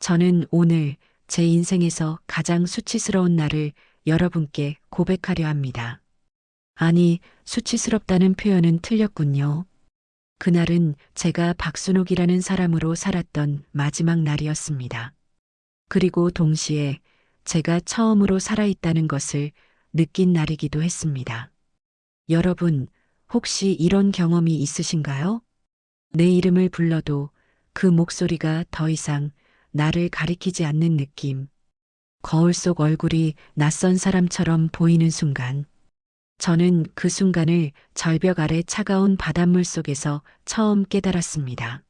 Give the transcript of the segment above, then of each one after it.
저는 오늘 제 인생에서 가장 수치스러운 날을 여러분께 고백하려 합니다. 아니, 수치스럽다는 표현은 틀렸군요. 그날은 제가 박순옥이라는 사람으로 살았던 마지막 날이었습니다. 그리고 동시에 제가 처음으로 살아있다는 것을 느낀 날이기도 했습니다. 여러분, 혹시 이런 경험이 있으신가요? 내 이름을 불러도 그 목소리가 더 이상 나를 가리키지 않는 느낌. 거울 속 얼굴이 낯선 사람처럼 보이는 순간. 저는 그 순간을 절벽 아래 차가운 바닷물 속에서 처음 깨달았습니다.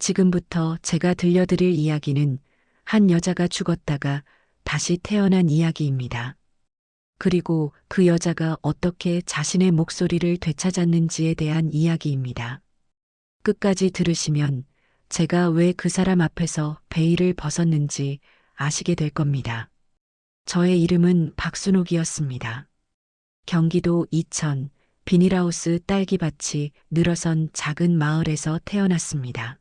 지금부터 제가 들려드릴 이야기는 한 여자가 죽었다가 다시 태어난 이야기입니다. 그리고 그 여자가 어떻게 자신의 목소리를 되찾았는지에 대한 이야기입니다. 끝까지 들으시면 제가 왜 그 사람 앞에서 베일을 벗었는지 아시게 될 겁니다. 저의 이름은 박순옥이었습니다. 경기도 이천 비닐하우스 딸기밭이 늘어선 작은 마을에서 태어났습니다.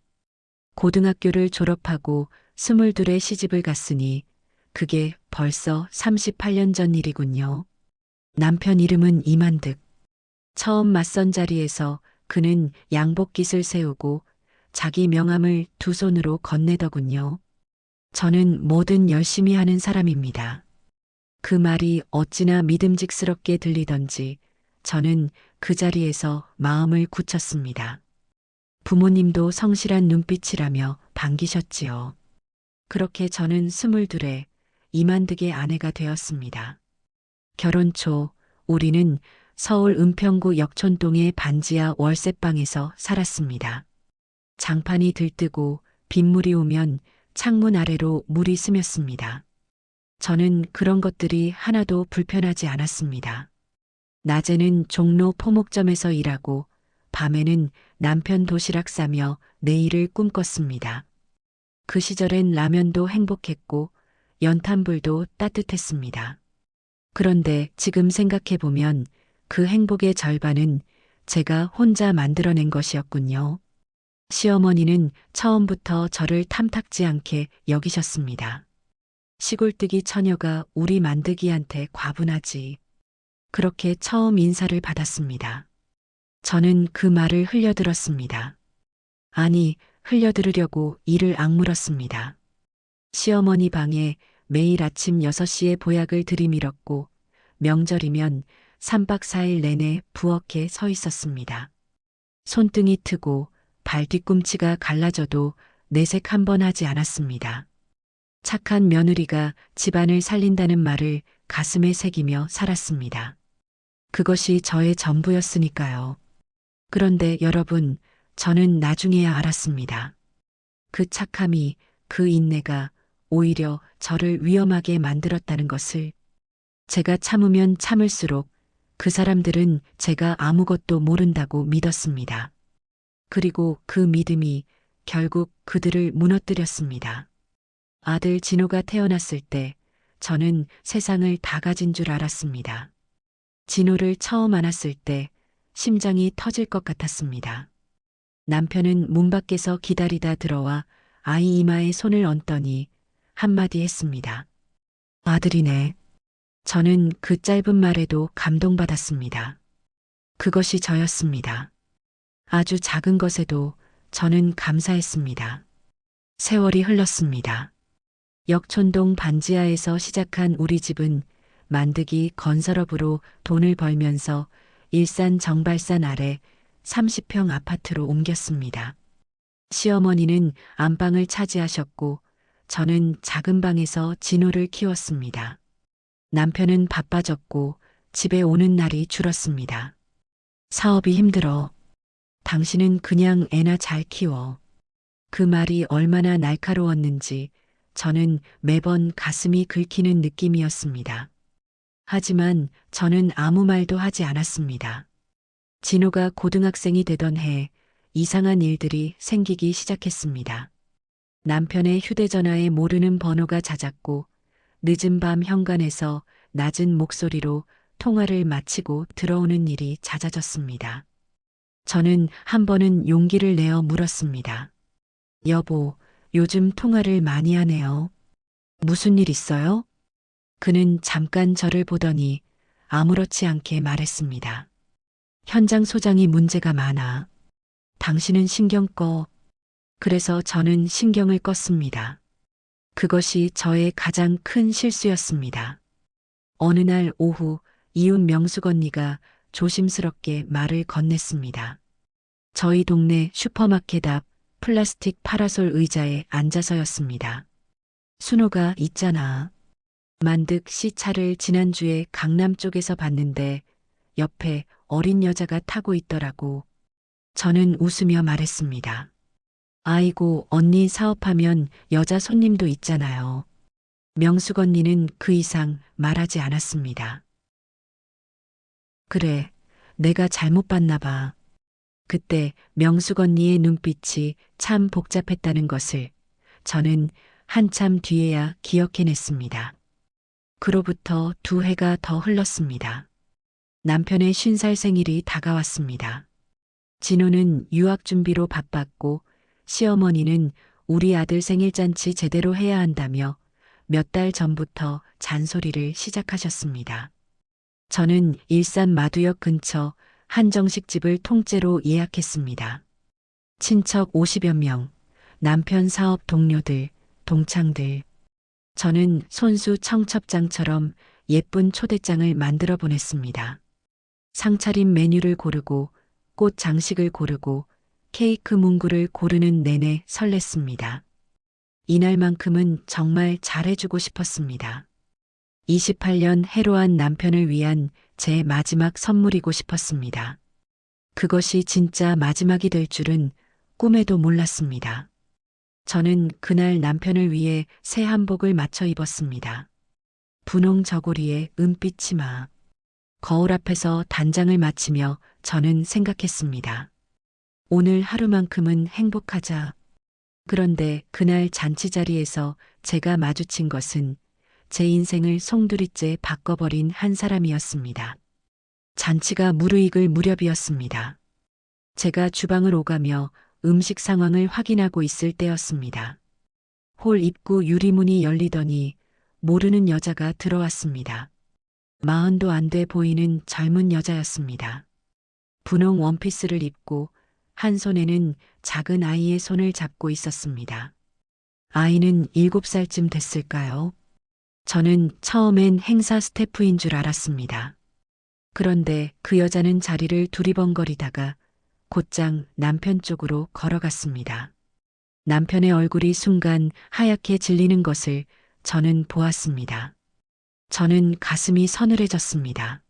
고등학교를 졸업하고 22에 시집을 갔으니 그게 벌써 38년 전 일이군요. 남편 이름은 이만득. 처음 맞선 자리에서 그는 양복깃을 세우고 자기 명함을 두 손으로 건네더군요. 저는 뭐든 열심히 하는 사람입니다. 그 말이 어찌나 믿음직스럽게 들리던지 저는 그 자리에서 마음을 굳혔습니다. 부모님도 성실한 눈빛이라며 반기셨지요. 그렇게 저는 22에 이만득의 아내가 되었습니다. 결혼 초 우리는 서울 은평구 역촌동의 반지하 월세방에서 살았습니다. 장판이 들뜨고 빗물이 오면 창문 아래로 물이 스며습니다. 저는 그런 것들이 하나도 불편하지 않았습니다. 낮에는 종로 포목점에서 일하고 밤에는 남편 도시락 싸며 내일을 꿈꿨습니다. 그 시절엔 라면도 행복했고 연탄불도 따뜻했습니다. 그런데 지금 생각해보면 그 행복의 절반은 제가 혼자 만들어낸 것이었군요. 시어머니는 처음부터 저를 탐탁지 않게 여기셨습니다. 시골뜨기 처녀가 우리 만드기한테 과분하지. 그렇게 처음 인사를 받았습니다. 저는 그 말을 흘려들었습니다. 아니, 흘려들으려고 이를 악물었습니다. 시어머니 방에 매일 아침 6시에 보약을 들이밀었고 명절이면 3박 4일 내내 부엌에 서 있었습니다. 손등이 트고 발 뒤꿈치가 갈라져도 내색 한 번 하지 않았습니다. 착한 며느리가 집안을 살린다는 말을 가슴에 새기며 살았습니다. 그것이 저의 전부였으니까요. 그런데 여러분, 저는 나중에야 알았습니다. 그 착함이, 그 인내가 오히려 저를 위험하게 만들었다는 것을. 제가 참으면 참을수록 그 사람들은 제가 아무것도 모른다고 믿었습니다. 그리고 그 믿음이 결국 그들을 무너뜨렸습니다. 아들 진호가 태어났을 때 저는 세상을 다 가진 줄 알았습니다. 진호를 처음 안았을 때 심장이 터질 것 같았습니다. 남편은 문 밖에서 기다리다 들어와 아이 이마에 손을 얹더니 한마디 했습니다. 아들이네. 저는 그 짧은 말에도 감동받았습니다. 그것이 저였습니다. 아주 작은 것에도 저는 감사했습니다. 세월이 흘렀습니다. 역촌동 반지하에서 시작한 우리 집은 만드기 건설업으로 돈을 벌면서 일산 정발산 아래 30평 아파트로 옮겼습니다. 시어머니는 안방을 차지하셨고 저는 작은 방에서 진호를 키웠습니다. 남편은 바빠졌고 집에 오는 날이 줄었습니다. 사업이 힘들어. 당신은 그냥 애나 잘 키워. 그 말이 얼마나 날카로웠는지 저는 매번 가슴이 긁히는 느낌이었습니다. 하지만 저는 아무 말도 하지 않았습니다. 진호가 고등학생이 되던 해 이상한 일들이 생기기 시작했습니다. 남편의 휴대전화에 모르는 번호가 잦았고 늦은 밤 현관에서 낮은 목소리로 통화를 마치고 들어오는 일이 잦아졌습니다. 저는 한 번은 용기를 내어 물었습니다. 여보, 요즘 통화를 많이 하네요. 무슨 일 있어요? 그는 잠깐 저를 보더니 아무렇지 않게 말했습니다. 현장 소장이 문제가 많아. 당신은 신경 꺼. 그래서 저는 신경을 껐습니다. 그것이 저의 가장 큰 실수였습니다. 어느 날 오후 이웃 명숙 언니가 조심스럽게 말을 건넸습니다. 저희 동네 슈퍼마켓 앞 플라스틱 파라솔 의자에 앉아서였습니다. 순호가 있잖아. 만득 씨 차를 지난주에 강남 쪽에서 봤는데 옆에 어린 여자가 타고 있더라고. 저는 웃으며 말했습니다. 아이고, 언니 사업하면 여자 손님도 있잖아요. 명숙 언니는 그 이상 말하지 않았습니다. 그래, 내가 잘못 봤나 봐. 그때 명숙 언니의 눈빛이 참 복잡했다는 것을 저는 한참 뒤에야 기억해냈습니다. 그로부터 2해가 더 흘렀습니다. 남편의 50살 생일이 다가왔습니다. 진호는 유학 준비로 바빴고 시어머니는 우리 아들 생일잔치 제대로 해야 한다며 몇 달 전부터 잔소리를 시작하셨습니다. 저는 일산 마두역 근처 한정식집을 통째로 예약했습니다. 친척 50여 명, 남편 사업 동료들, 동창들. 저는 손수 청첩장처럼 예쁜 초대장을 만들어 보냈습니다. 상차림 메뉴를 고르고 꽃 장식을 고르고 케이크 문구를 고르는 내내 설렜습니다. 이날만큼은 정말 잘해주고 싶었습니다. 28년 해로한 남편을 위한 제 마지막 선물이고 싶었습니다. 그것이 진짜 마지막이 될 줄은 꿈에도 몰랐습니다. 저는 그날 남편을 위해 새 한복을 맞춰 입었습니다. 분홍 저고리에 은빛 치마. 거울 앞에서 단장을 마치며 저는 생각했습니다. 오늘 하루만큼은 행복하자. 그런데 그날 잔치 자리에서 제가 마주친 것은 제 인생을 송두리째 바꿔버린 한 사람이었습니다. 잔치가 무르익을 무렵이었습니다. 제가 주방을 오가며 음식 상황을 확인하고 있을 때였습니다. 홀 입구 유리문이 열리더니 모르는 여자가 들어왔습니다. 40도 안 돼 보이는 젊은 여자였습니다. 분홍 원피스를 입고 한 손에는 작은 아이의 손을 잡고 있었습니다. 아이는 7살쯤 됐을까요? 저는 처음엔 행사 스태프인 줄 알았습니다. 그런데 그 여자는 자리를 두리번거리다가 곧장 남편 쪽으로 걸어갔습니다. 남편의 얼굴이 순간 하얗게 질리는 것을 저는 보았습니다. 저는 가슴이 서늘해졌습니다.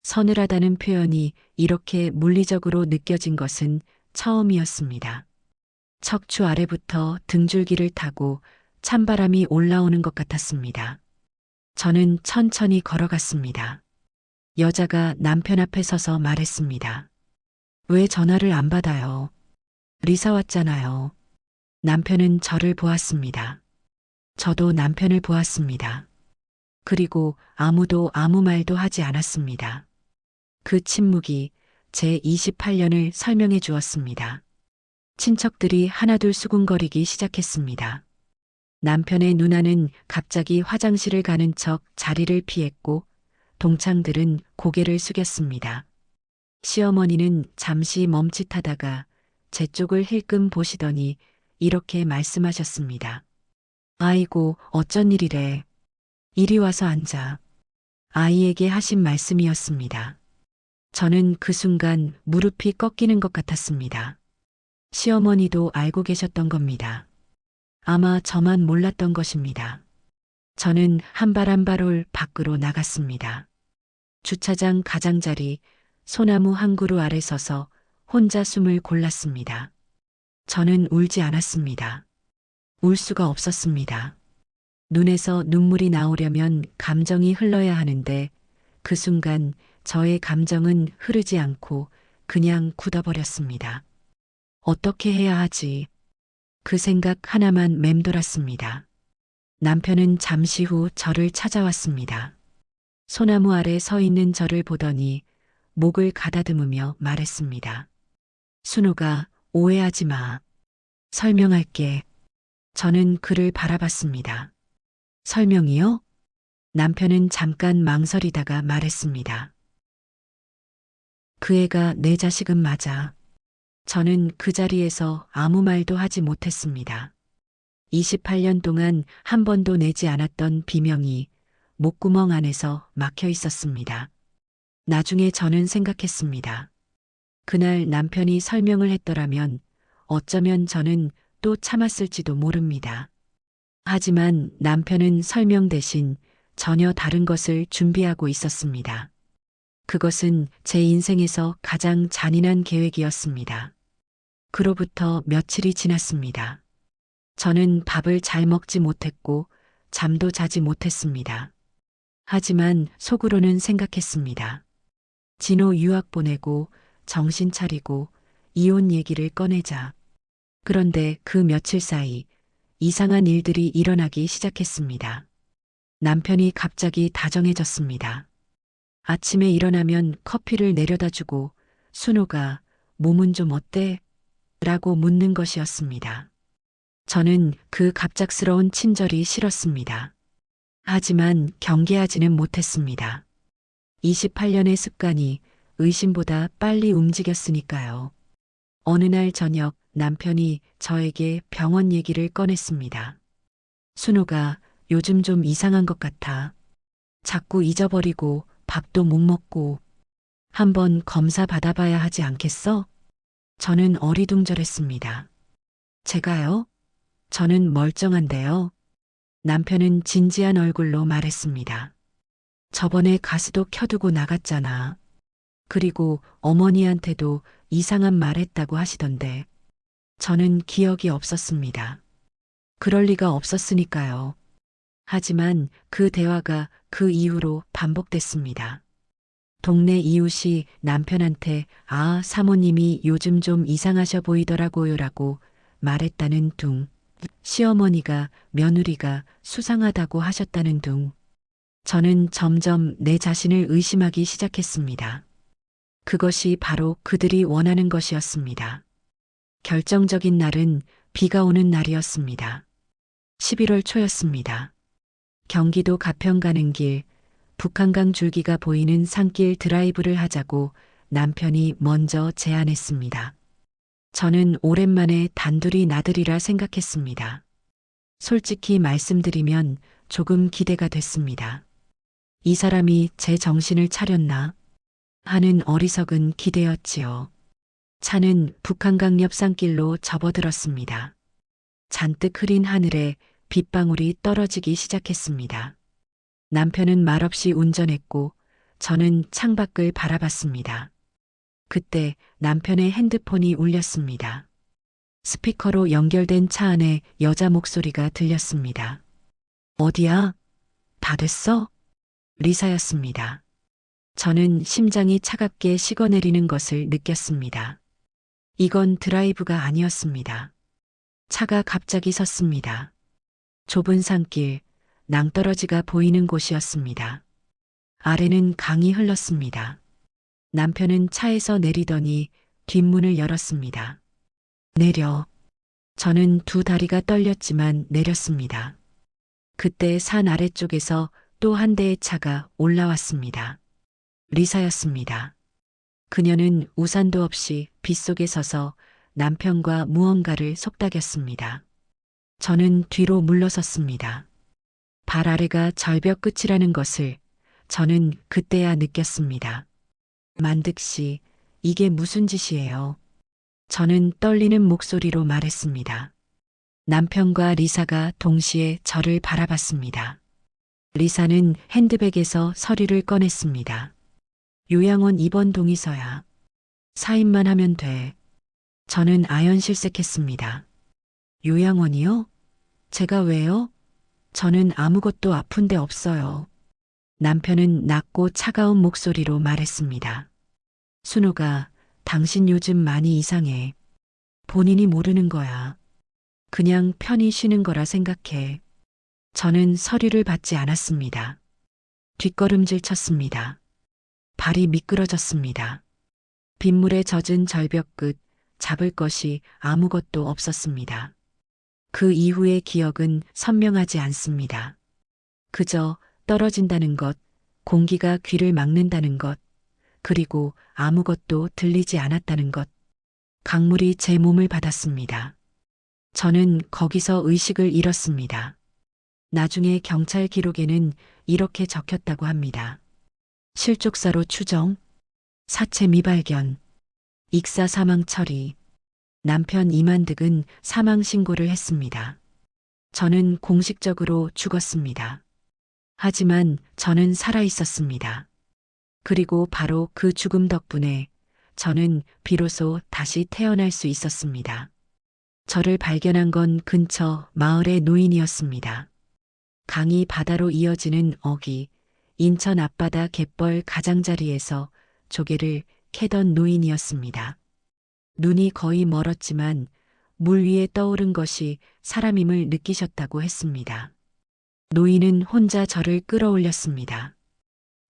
서늘하다는 표현이 이렇게 물리적으로 느껴진 것은 처음이었습니다. 척추 아래부터 등줄기를 타고 찬바람이 올라오는 것 같았습니다. 저는 천천히 걸어갔습니다. 여자가 남편 앞에 서서 말했습니다. 왜 전화를 안 받아요? 리사 왔잖아요. 남편은 저를 보았습니다. 저도 남편을 보았습니다. 그리고 아무도 아무 말도 하지 않았습니다. 그 침묵이 제 28년을 설명해 주었습니다. 친척들이 하나둘 수군거리기 시작했습니다. 남편의 누나는 갑자기 화장실을 가는 척 자리를 피했고 동창들은 고개를 숙였습니다. 시어머니는 잠시 멈칫하다가 제 쪽을 힐끔 보시더니 이렇게 말씀하셨습니다. 아이고, 어쩐 일이래. 이리 와서 앉아. 아이에게 하신 말씀이었습니다. 저는 그 순간 무릎이 꺾이는 것 같았습니다. 시어머니도 알고 계셨던 겁니다. 아마 저만 몰랐던 것입니다. 저는 한 발 한 발을 밖으로 나갔습니다. 주차장 가장자리, 소나무 한 그루 아래 서서 혼자 숨을 골랐습니다. 저는 울지 않았습니다. 울 수가 없었습니다. 눈에서 눈물이 나오려면 감정이 흘러야 하는데 그 순간 저의 감정은 흐르지 않고 그냥 굳어버렸습니다. 어떻게 해야 하지? 그 생각 하나만 맴돌았습니다. 남편은 잠시 후 저를 찾아왔습니다. 소나무 아래 서 있는 저를 보더니 목을 가다듬으며 말했습니다. 순호가 오해하지 마. 설명할게. 저는 그를 바라봤습니다. 설명이요? 남편은 잠깐 망설이다가 말했습니다. 그 애가 내 자식은 맞아. 저는 그 자리에서 아무 말도 하지 못했습니다. 28년 동안 한 번도 내지 않았던 비명이 목구멍 안에서 막혀 있었습니다. 나중에 저는 생각했습니다. 그날 남편이 설명을 했더라면 어쩌면 저는 또 참았을지도 모릅니다. 하지만 남편은 설명 대신 전혀 다른 것을 준비하고 있었습니다. 그것은 제 인생에서 가장 잔인한 계획이었습니다. 그로부터 며칠이 지났습니다. 저는 밥을 잘 먹지 못했고 잠도 자지 못했습니다. 하지만 속으로는 생각했습니다. 진호 유학 보내고 정신 차리고 이혼 얘기를 꺼내자. 그런데 그 며칠 사이 이상한 일들이 일어나기 시작했습니다. 남편이 갑자기 다정해졌습니다. 아침에 일어나면 커피를 내려다 주고 순호가 몸은 좀 어때? 라고 묻는 것이었습니다. 저는 그 갑작스러운 친절이 싫었습니다. 하지만 경계하지는 못했습니다. 28년의 습관이 의심보다 빨리 움직였으니까요. 어느 날 저녁 남편이 저에게 병원 얘기를 꺼냈습니다. 순호가 요즘 좀 이상한 것 같아. 자꾸 잊어버리고 밥도 못 먹고 한번 검사 받아봐야 하지 않겠어? 저는 어리둥절했습니다. 제가요? 저는 멀쩡한데요. 남편은 진지한 얼굴로 말했습니다. 저번에 가스도 켜두고 나갔잖아. 그리고 어머니한테도 이상한 말 했다고 하시던데. 저는 기억이 없었습니다. 그럴 리가 없었으니까요. 하지만 그 대화가 그 이후로 반복됐습니다. 동네 이웃이 남편한테 아, 사모님이 요즘 좀 이상하셔 보이더라고요라고 말했다는 둥. 시어머니가 며느리가 수상하다고 하셨다는 둥. 저는 점점 내 자신을 의심하기 시작했습니다. 그것이 바로 그들이 원하는 것이었습니다. 결정적인 날은 비가 오는 날이었습니다. 11월 초였습니다. 경기도 가평 가는 길, 북한강 줄기가 보이는 산길 드라이브를 하자고 남편이 먼저 제안했습니다. 저는 오랜만에 단둘이 나들이라 생각했습니다. 솔직히 말씀드리면 조금 기대가 됐습니다. 이 사람이 제 정신을 차렸나 하는 어리석은 기대였지요. 차는 북한강 옆 산길로 접어들었습니다. 잔뜩 흐린 하늘에 빗방울이 떨어지기 시작했습니다. 남편은 말없이 운전했고 저는 창밖을 바라봤습니다. 그때 남편의 핸드폰이 울렸습니다. 스피커로 연결된 차 안에 여자 목소리가 들렸습니다. 어디야? 다 됐어? 리사였습니다. 저는 심장이 차갑게 식어내리는 것을 느꼈습니다. 이건 드라이브가 아니었습니다. 차가 갑자기 섰습니다. 좁은 산길, 낭떠러지가 보이는 곳이었습니다. 아래는 강이 흘렀습니다. 남편은 차에서 내리더니 뒷문을 열었습니다. 내려. 저는 두 다리가 떨렸지만 내렸습니다. 그때 산 아래쪽에서 또 한 대의 차가 올라왔습니다. 리사였습니다. 그녀는 우산도 없이 빗속에 서서 남편과 무언가를 속닥였습니다. 저는 뒤로 물러섰습니다. 발 아래가 절벽 끝이라는 것을 저는 그때야 느꼈습니다. 만득 씨, 이게 무슨 짓이에요? 저는 떨리는 목소리로 말했습니다. 남편과 리사가 동시에 저를 바라봤습니다. 리사는 핸드백에서 서류를 꺼냈습니다. 요양원 입원 동의서야. 사인만 하면 돼. 저는 아연실색했습니다. 요양원이요? 제가 왜요? 저는 아무것도 아픈 데 없어요. 남편은 낮고 차가운 목소리로 말했습니다. 순호가 당신 요즘 많이 이상해. 본인이 모르는 거야. 그냥 편히 쉬는 거라 생각해. 저는 서류를 받지 않았습니다. 뒷걸음질 쳤습니다. 발이 미끄러졌습니다. 빗물에 젖은 절벽 끝 잡을 것이 아무것도 없었습니다. 그 이후의 기억은 선명하지 않습니다. 그저 떨어진다는 것, 공기가 귀를 막는다는 것, 그리고 아무것도 들리지 않았다는 것. 강물이 제 몸을 받았습니다. 저는 거기서 의식을 잃었습니다. 나중에 경찰 기록에는 이렇게 적혔다고 합니다. 실족사로 추정, 사체 미발견, 익사 사망 처리, 남편 이만득은 사망 신고를 했습니다. 저는 공식적으로 죽었습니다. 하지만 저는 살아 있었습니다. 그리고 바로 그 죽음 덕분에 저는 비로소 다시 태어날 수 있었습니다. 저를 발견한 건 근처 마을의 노인이었습니다. 강이 바다로 이어지는 어기, 인천 앞바다 갯벌 가장자리에서 조개를 캐던 노인이었습니다. 눈이 거의 멀었지만 물 위에 떠오른 것이 사람임을 느끼셨다고 했습니다. 노인은 혼자 저를 끌어올렸습니다.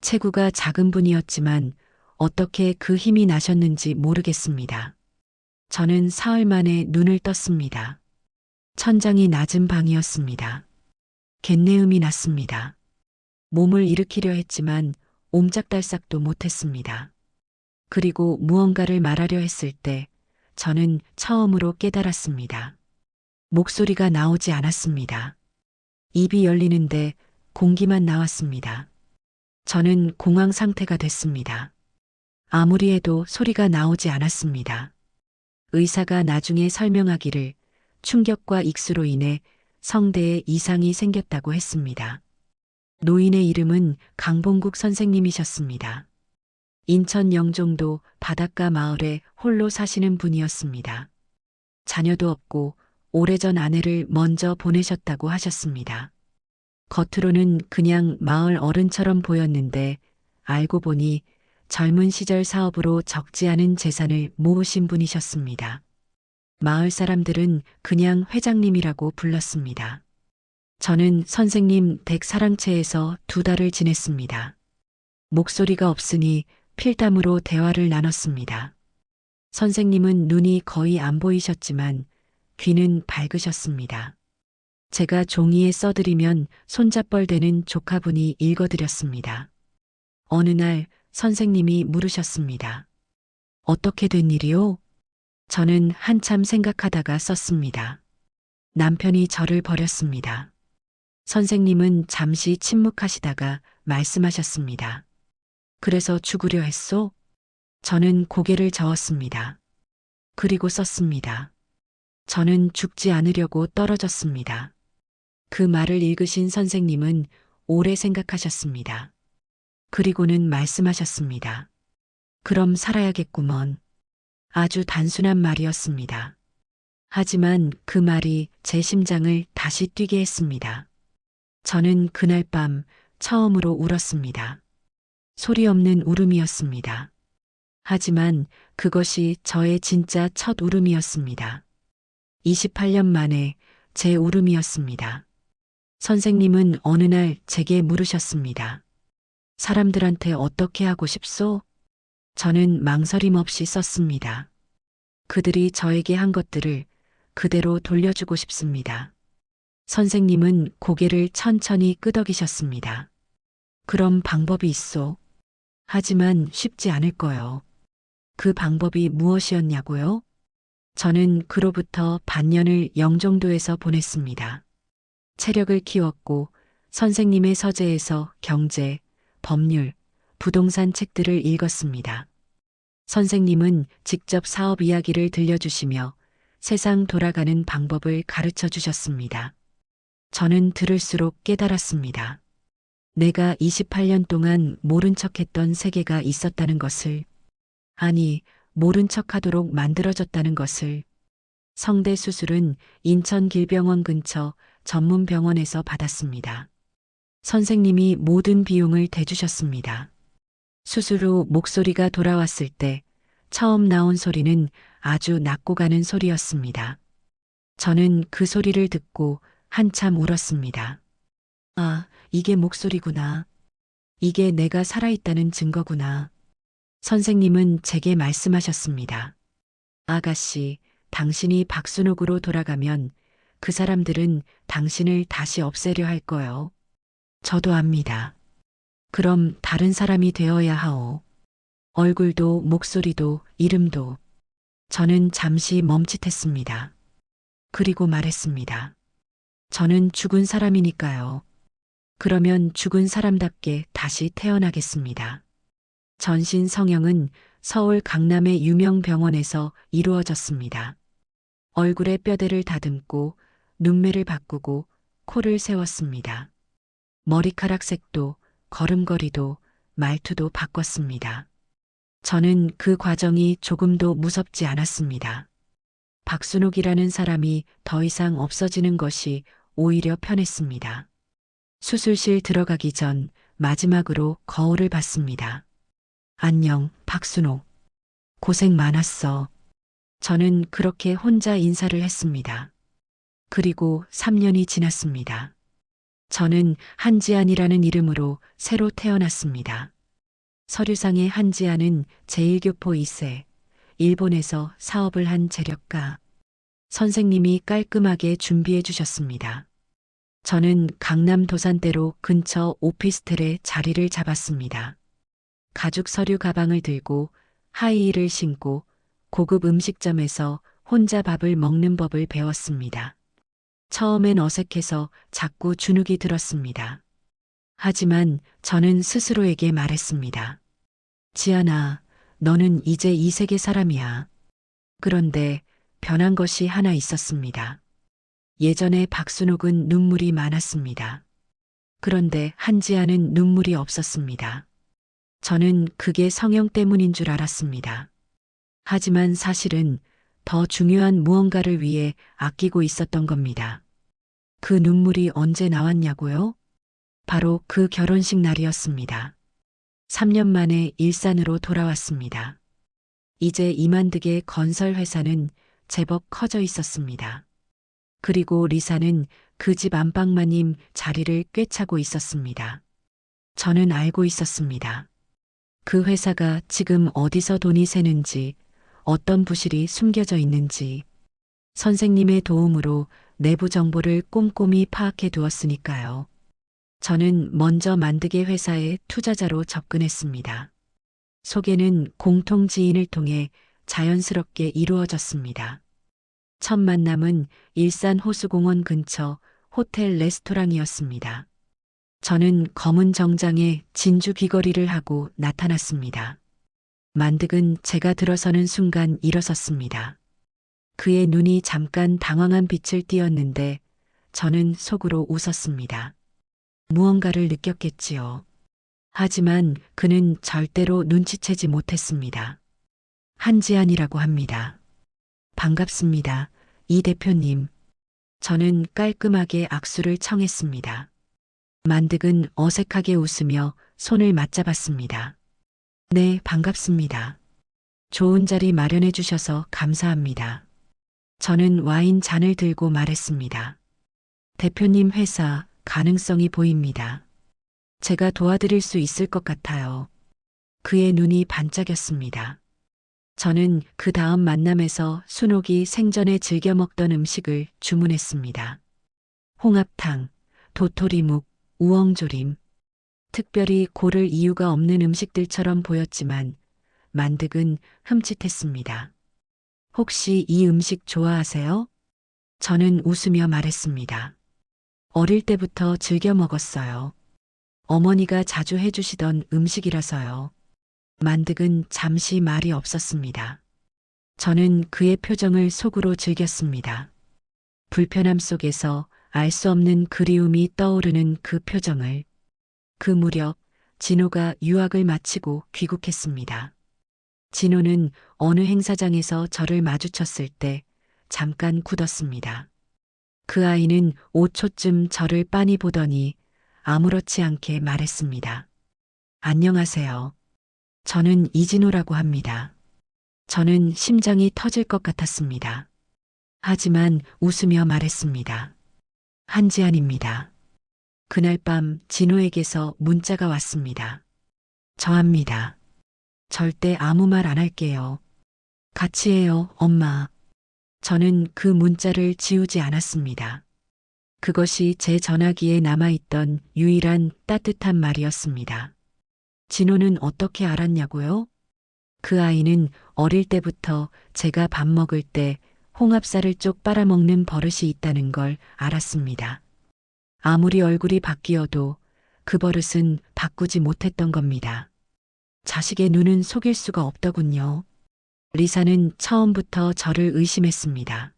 체구가 작은 분이었지만 어떻게 그 힘이 나셨는지 모르겠습니다. 저는 사흘 만에 눈을 떴습니다. 천장이 낮은 방이었습니다. 갯내음이 났습니다. 몸을 일으키려 했지만 옴짝달싹도 못했습니다. 그리고 무언가를 말하려 했을 때 저는 처음으로 깨달았습니다. 목소리가 나오지 않았습니다. 입이 열리는데 공기만 나왔습니다. 저는 공황 상태가 됐습니다. 아무리 해도 소리가 나오지 않았습니다. 의사가 나중에 설명하기를 충격과 익수로 인해 성대에 이상이 생겼다고 했습니다. 노인의 이름은 강봉국 선생님이셨습니다. 인천 영종도 바닷가 마을에 홀로 사시는 분이었습니다. 자녀도 없고 오래전 아내를 먼저 보내셨다고 하셨습니다. 겉으로는 그냥 마을 어른처럼 보였는데 알고 보니 젊은 시절 사업으로 적지 않은 재산을 모으신 분이셨습니다. 마을 사람들은 그냥 회장님이라고 불렀습니다. 저는 선생님 댁 사랑채에서 2달을 지냈습니다. 목소리가 없으니 필담으로 대화를 나눴습니다. 선생님은 눈이 거의 안 보이셨지만 귀는 밝으셨습니다. 제가 종이에 써드리면 손잡벌대는 조카분이 읽어드렸습니다. 어느 날 선생님이 물으셨습니다. 어떻게 된 일이요? 저는 한참 생각하다가 썼습니다. 남편이 저를 버렸습니다. 선생님은 잠시 침묵하시다가 말씀하셨습니다. 그래서 죽으려 했소? 저는 고개를 저었습니다. 그리고 썼습니다. 저는 죽지 않으려고 떨어졌습니다. 그 말을 읽으신 선생님은 오래 생각하셨습니다. 그리고는 말씀하셨습니다. 그럼 살아야겠구먼. 아주 단순한 말이었습니다. 하지만 그 말이 제 심장을 다시 뛰게 했습니다. 저는 그날 밤 처음으로 울었습니다. 소리 없는 울음이었습니다. 하지만 그것이 저의 진짜 첫 울음이었습니다. 28년 만에 제 울음이었습니다. 선생님은 어느 날 제게 물으셨습니다. 사람들한테 어떻게 하고 싶소? 저는 망설임 없이 썼습니다. 그들이 저에게 한 것들을 그대로 돌려주고 싶습니다. 선생님은 고개를 천천히 끄덕이셨습니다. 그럼 방법이 있소. 하지만 쉽지 않을 거요. 그 방법이 무엇이었냐고요? 저는 그로부터 반년을 영종도에서 보냈습니다. 체력을 키웠고 선생님의 서재에서 경제, 법률, 부동산 책들을 읽었습니다. 선생님은 직접 사업 이야기를 들려주시며 세상 돌아가는 방법을 가르쳐 주셨습니다. 저는 들을수록 깨달았습니다. 내가 28년 동안 모른 척했던 세계가 있었다는 것을, 아니, 모른 척하도록 만들어졌다는 것을. 성대 수술은 인천 길병원 근처 전문 병원에서 받았습니다. 선생님이 모든 비용을 대주셨습니다. 수술 후 목소리가 돌아왔을 때 처음 나온 소리는 아주 낮고 가는 소리였습니다. 저는 그 소리를 듣고 한참 울었습니다. 아, 이게 목소리구나. 이게 내가 살아있다는 증거구나. 선생님은 제게 말씀하셨습니다. 아가씨, 당신이 박순옥으로 돌아가면 그 사람들은 당신을 다시 없애려 할 거요. 저도 압니다. 그럼 다른 사람이 되어야 하오. 얼굴도 목소리도 이름도. 저는 잠시 멈칫했습니다. 그리고 말했습니다. 저는 죽은 사람이니까요. 그러면 죽은 사람답게 다시 태어나겠습니다. 전신 성형은 서울 강남의 유명 병원에서 이루어졌습니다. 얼굴에 뼈대를 다듬고 눈매를 바꾸고 코를 세웠습니다. 머리카락 색도 걸음걸이도 말투도 바꿨습니다. 저는 그 과정이 조금도 무섭지 않았습니다. 박순옥이라는 사람이 더 이상 없어지는 것이 오히려 편했습니다. 수술실 들어가기 전 마지막으로 거울을 봤습니다. 안녕, 박순옥. 고생 많았어. 저는 그렇게 혼자 인사를 했습니다. 그리고 3년이 지났습니다. 저는 한지안이라는 이름으로 새로 태어났습니다. 서류상의 한지안은 제1교포 2세, 일본에서 사업을 한 재력가. 선생님이 깔끔하게 준비해 주셨습니다. 저는 강남 도산대로 근처 오피스텔에 자리를 잡았습니다. 가죽 서류 가방을 들고 하이힐을 신고 고급 음식점에서 혼자 밥을 먹는 법을 배웠습니다. 처음엔 어색해서 자꾸 주눅이 들었습니다. 하지만 저는 스스로에게 말했습니다. 지안아, 너는 이제 이 세계 사람이야. 그런데 변한 것이 하나 있었습니다. 예전에 박순옥은 눈물이 많았습니다. 그런데 한지아는 눈물이 없었습니다. 저는 그게 성형 때문인 줄 알았습니다. 하지만 사실은 더 중요한 무언가를 위해 아끼고 있었던 겁니다. 그 눈물이 언제 나왔냐고요? 바로 그 결혼식 날이었습니다. 3년 만에 일산으로 돌아왔습니다. 이제 이만득의 건설 회사는 제법 커져 있었습니다. 그리고 리사는 그 집 안방마님 자리를 꿰차고 있었습니다. 저는 알고 있었습니다. 그 회사가 지금 어디서 돈이 새는지, 어떤 부실이 숨겨져 있는지, 선생님의 도움으로 내부 정보를 꼼꼼히 파악해 두었으니까요. 저는 먼저 만득의 회사의 투자자로 접근했습니다. 소개는 공통 지인을 통해 자연스럽게 이루어졌습니다. 첫 만남은 일산 호수공원 근처 호텔 레스토랑이었습니다. 저는 검은 정장에 진주 귀걸이를 하고 나타났습니다. 만득은 제가 들어서는 순간 일어섰습니다. 그의 눈이 잠깐 당황한 빛을 띄었는데 저는 속으로 웃었습니다. 무언가를 느꼈겠지요. 하지만 그는 절대로 눈치채지 못했습니다. 한지안이라고 합니다. 반갑습니다. 이 대표님. 저는 깔끔하게 악수를 청했습니다. 만득은 어색하게 웃으며 손을 맞잡았습니다. 네, 반갑습니다. 좋은 자리 마련해 주셔서 감사합니다. 저는 와인 잔을 들고 말했습니다. 대표님 회사 가능성이 보입니다. 제가 도와드릴 수 있을 것 같아요. 그의 눈이 반짝였습니다. 저는 그 다음 만남에서 순옥이 생전에 즐겨 먹던 음식을 주문했습니다. 홍합탕, 도토리묵, 우엉조림. 특별히 고를 이유가 없는 음식들처럼 보였지만 만득은 흠칫했습니다. 혹시 이 음식 좋아하세요? 저는 웃으며 말했습니다. 어릴 때부터 즐겨 먹었어요. 어머니가 자주 해주시던 음식이라서요. 만득은 잠시 말이 없었습니다. 저는 그의 표정을 속으로 즐겼습니다. 불편함 속에서 알 수 없는 그리움이 떠오르는 그 표정을. 그 무렵 진호가 유학을 마치고 귀국했습니다. 진호는 어느 행사장에서 저를 마주쳤을 때 잠깐 굳었습니다. 그 아이는 5초쯤 저를 빤히 보더니 아무렇지 않게 말했습니다. 안녕하세요. 저는 이진호라고 합니다. 저는 심장이 터질 것 같았습니다. 하지만 웃으며 말했습니다. 한지안입니다. 그날 밤 진호에게서 문자가 왔습니다. 저합니다. 절대 아무 말 안 할게요. 같이 해요, 엄마. 저는 그 문자를 지우지 않았습니다. 그것이 제 전화기에 남아있던 유일한 따뜻한 말이었습니다. 진호는 어떻게 알았냐고요? 그 아이는 어릴 때부터 제가 밥 먹을 때 홍합살을 쪽 빨아먹는 버릇이 있다는 걸 알았습니다. 아무리 얼굴이 바뀌어도 그 버릇은 바꾸지 못했던 겁니다. 자식의 눈은 속일 수가 없더군요. 리사는 처음부터 저를 의심했습니다.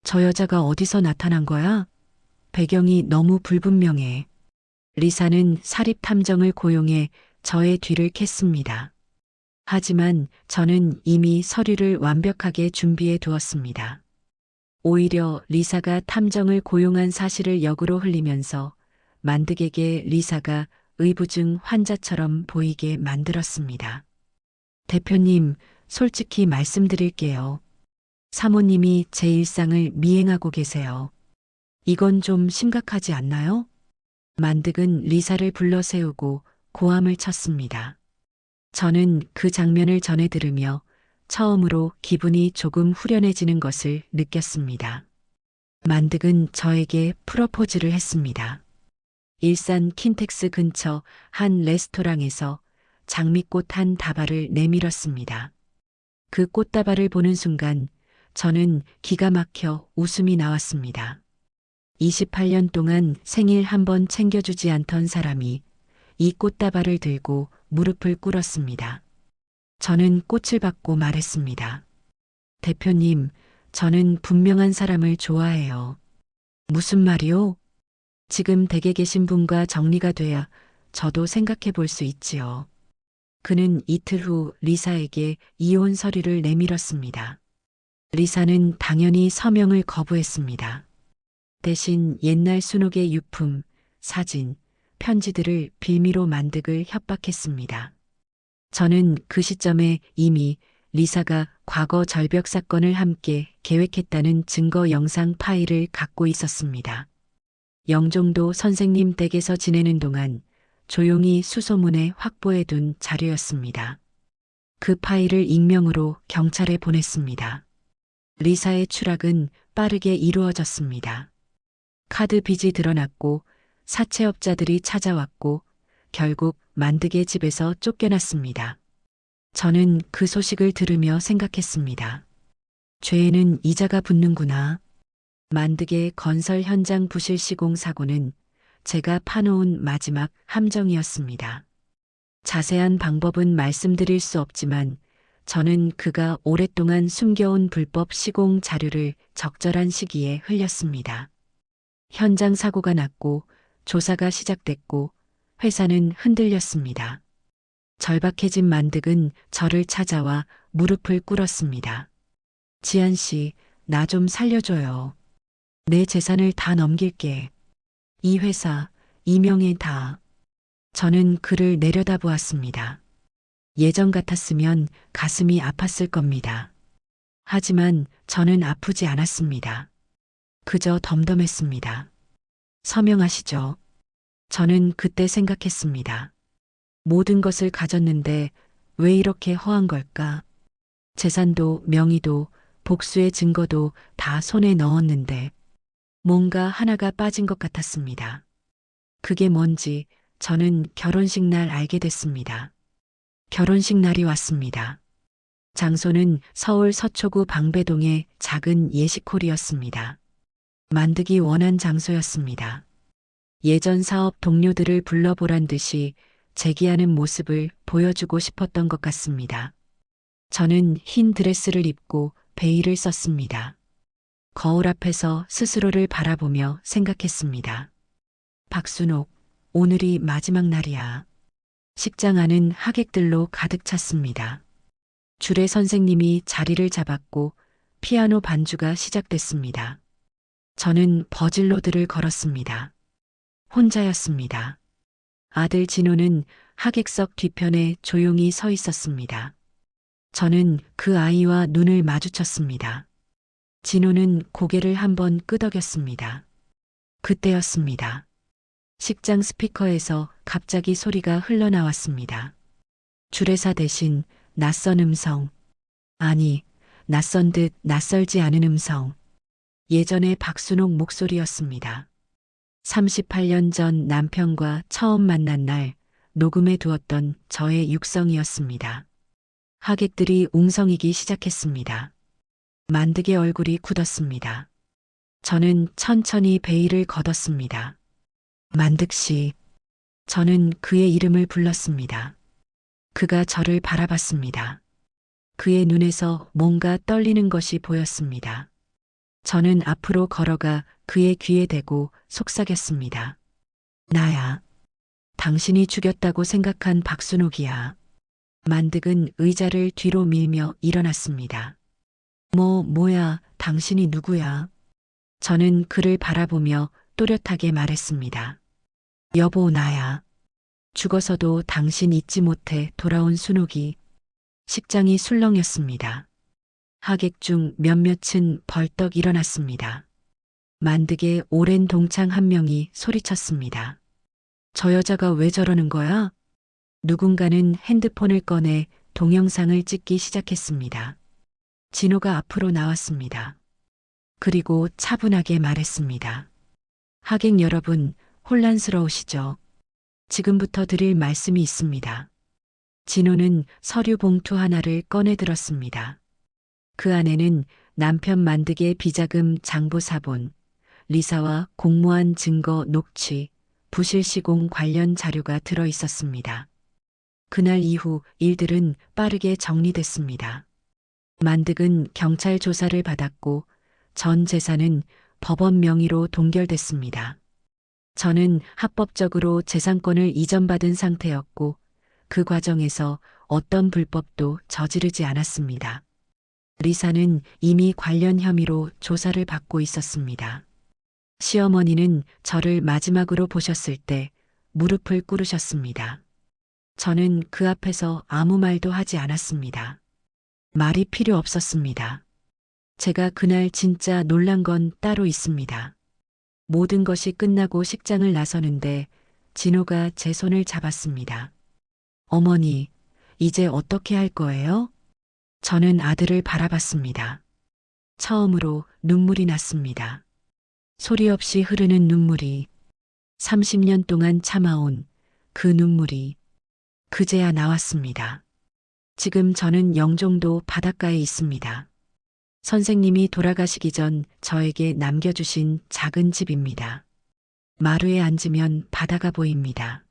저 여자가 어디서 나타난 거야? 배경이 너무 불분명해. 리사는 사립탐정을 고용해 저의 뒤를 캤습니다. 하지만 저는 이미 서류를 완벽하게 준비해 두었습니다. 오히려 리사가 탐정을 고용한 사실을 역으로 흘리면서 만득에게 리사가 의부증 환자처럼 보이게 만들었습니다. 대표님, 솔직히 말씀드릴게요. 사모님이 제 일상을 미행하고 계세요. 이건 좀 심각하지 않나요? 만득은 리사를 불러 세우고 고함을 쳤습니다. 저는 그 장면을 전해 들으며 처음으로 기분이 조금 후련해지는 것을 느꼈습니다. 만득은 저에게 프러포즈를 했습니다. 일산 킨텍스 근처 한 레스토랑에서 장미꽃 한 다발을 내밀었습니다. 그 꽃다발을 보는 순간 저는 기가 막혀 웃음이 나왔습니다. 28년 동안 생일 한 번 챙겨주지 않던 사람이 이 꽃다발을 들고 무릎을 꿇었습니다. 저는 꽃을 받고 말했습니다. 대표님, 저는 분명한 사람을 좋아해요. 무슨 말이요? 지금 댁에 계신 분과 정리가 돼야 저도 생각해 볼 수 있지요. 그는 이틀 후 리사에게 이혼 서류를 내밀었습니다. 리사는 당연히 서명을 거부했습니다. 대신 옛날 순옥의 유품, 사진, 편지들을 빌미로 만득을 협박했습니다. 저는 그 시점에 이미 리사가 과거 절벽 사건을 함께 계획했다는 증거 영상 파일을 갖고 있었습니다. 영종도 선생님 댁에서 지내는 동안 조용히 수소문에 확보해둔 자료였습니다. 그 파일을 익명으로 경찰에 보냈습니다. 리사의 추락은 빠르게 이루어졌습니다. 카드 빚이 드러났고 사채업자들이 찾아왔고 결국 만득의 집에서 쫓겨났습니다. 저는 그 소식을 들으며 생각했습니다. 죄에는 이자가 붙는구나. 만득의 건설 현장 부실 시공 사고는 제가 파놓은 마지막 함정이었습니다. 자세한 방법은 말씀드릴 수 없지만 저는 그가 오랫동안 숨겨온 불법 시공 자료를 적절한 시기에 흘렸습니다. 현장 사고가 났고 조사가 시작됐고 회사는 흔들렸습니다. 절박해진 만득은 저를 찾아와 무릎을 꿇었습니다. 지한 씨, 나 좀 살려줘요. 내 재산을 다 넘길게. 이 회사, 이 명예 다. 저는 그를 내려다보았습니다. 예전 같았으면 가슴이 아팠을 겁니다. 하지만 저는 아프지 않았습니다. 그저 덤덤했습니다. 서명하시죠. 저는 그때 생각했습니다. 모든 것을 가졌는데 왜 이렇게 허한 걸까? 재산도 명의도 복수의 증거도 다 손에 넣었는데 뭔가 하나가 빠진 것 같았습니다. 그게 뭔지 저는 결혼식 날 알게 됐습니다. 결혼식 날이 왔습니다. 장소는 서울 서초구 방배동의 작은 예식홀이었습니다. 만득이 원한 장소였습니다. 예전 사업 동료들을 불러보란 듯이 제기하는 모습을 보여주고 싶었던 것 같습니다. 저는 흰 드레스를 입고 베일을 썼습니다. 거울 앞에서 스스로를 바라보며 생각했습니다. 박순옥, 오늘이 마지막 날이야. 식장 안은 하객들로 가득 찼습니다. 주례 선생님이 자리를 잡았고 피아노 반주가 시작됐습니다. 저는 버질로드를 걸었습니다. 혼자였습니다. 아들 진호는 하객석 뒤편에 조용히 서 있었습니다. 저는 그 아이와 눈을 마주쳤습니다. 진호는 고개를 한번 끄덕였습니다. 그때였습니다. 식장 스피커에서 갑자기 소리가 흘러나왔습니다. 주례사 대신 낯선 음성. 아니, 낯선 듯 낯설지 않은 음성. 예전의 박순옥 목소리였습니다. 38년 전 남편과 처음 만난 날 녹음해 두었던 저의 육성이었습니다. 하객들이 웅성이기 시작했습니다. 만득의 얼굴이 굳었습니다. 저는 천천히 베일을 걷었습니다. 만득 씨. 저는 그의 이름을 불렀습니다. 그가 저를 바라봤습니다. 그의 눈에서 뭔가 떨리는 것이 보였습니다. 저는 앞으로 걸어가 그의 귀에 대고 속삭였습니다. 나야. 당신이 죽였다고 생각한 박순옥이야. 만득은 의자를 뒤로 밀며 일어났습니다. 뭐야, 당신이 누구야? 저는 그를 바라보며 또렷하게 말했습니다. 여보, 나야. 죽어서도 당신 잊지 못해 돌아온 순옥이. 식장이 술렁였습니다. 하객 중 몇몇은 벌떡 일어났습니다. 만득의 오랜 동창 한 명이 소리쳤습니다. 저 여자가 왜 저러는 거야? 누군가는 핸드폰을 꺼내 동영상을 찍기 시작했습니다. 진호가 앞으로 나왔습니다. 그리고 차분하게 말했습니다. 하객 여러분, 혼란스러우시죠? 지금부터 드릴 말씀이 있습니다. 진호는 서류 봉투 하나를 꺼내 들었습니다. 그 안에는 남편 만득의 비자금 장부 사본, 리사와 공모한 증거 녹취, 부실 시공 관련 자료가 들어 있었습니다. 그날 이후 일들은 빠르게 정리됐습니다. 만득은 경찰 조사를 받았고 전 재산은 법원 명의로 동결됐습니다. 저는 합법적으로 재산권을 이전받은 상태였고 그 과정에서 어떤 불법도 저지르지 않았습니다. 리사는 이미 관련 혐의로 조사를 받고 있었습니다. 시어머니는 저를 마지막으로 보셨을 때 무릎을 꿇으셨습니다. 저는 그 앞에서 아무 말도 하지 않았습니다. 말이 필요 없었습니다. 제가 그날 진짜 놀란 건 따로 있습니다. 모든 것이 끝나고 식장을 나서는데 진호가 제 손을 잡았습니다. 어머니, 이제 어떻게 할 거예요? 저는 아들을 바라봤습니다. 처음으로 눈물이 났습니다. 소리 없이 흐르는 눈물이 30년 동안 참아온 그 눈물이 그제야 나왔습니다. 지금 저는 영종도 바닷가에 있습니다. 선생님이 돌아가시기 전 저에게 남겨주신 작은 집입니다. 마루에 앉으면 바다가 보입니다.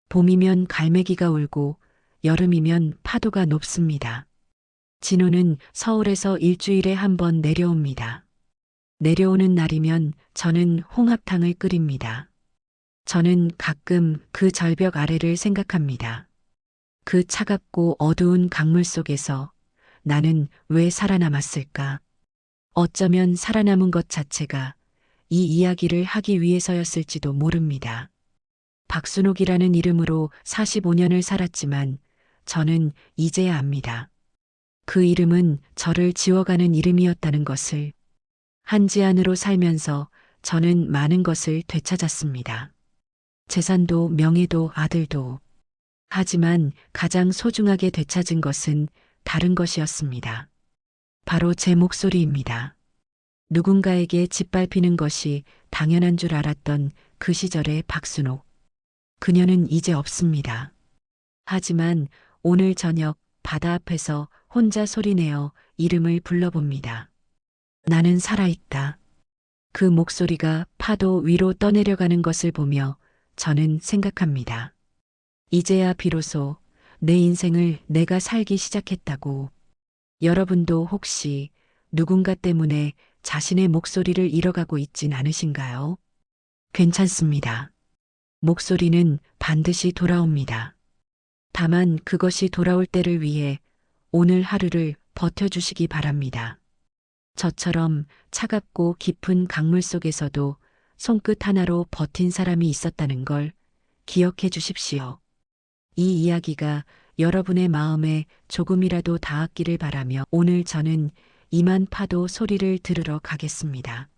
봄이면 갈매기가 울고 여름이면 파도가 높습니다. 진호는 서울에서 일주일에 한 번 내려옵니다. 내려오는 날이면 저는 홍합탕을 끓입니다. 저는 가끔 그 절벽 아래를 생각합니다. 그 차갑고 어두운 강물 속에서 나는 왜 살아남았을까? 어쩌면 살아남은 것 자체가 이 이야기를 하기 위해서였을지도 모릅니다. 박순옥이라는 이름으로 45년을 살았지만 저는 이제야 압니다. 그 이름은 저를 지워가는 이름이었다는 것을. 한지안으로 살면서 저는 많은 것을 되찾았습니다. 재산도 명예도 아들도. 하지만 가장 소중하게 되찾은 것은 다른 것이었습니다. 바로 제 목소리입니다. 누군가에게 짓밟히는 것이 당연한 줄 알았던 그 시절의 박순옥. 그녀는 이제 없습니다. 하지만 오늘 저녁 바다 앞에서 혼자 소리내어 이름을 불러봅니다. 나는 살아있다. 그 목소리가 파도 위로 떠내려가는 것을 보며 저는 생각합니다. 이제야 비로소 내 인생을 내가 살기 시작했다고. 여러분도 혹시 누군가 때문에 자신의 목소리를 잃어가고 있진 않으신가요? 괜찮습니다. 목소리는 반드시 돌아옵니다. 다만 그것이 돌아올 때를 위해 오늘 하루를 버텨주시기 바랍니다. 저처럼 차갑고 깊은 강물 속에서도 손끝 하나로 버틴 사람이 있었다는 걸 기억해 주십시오. 이 이야기가 여러분의 마음에 조금이라도 닿았기를 바라며 오늘 저는 이만 파도 소리를 들으러 가겠습니다.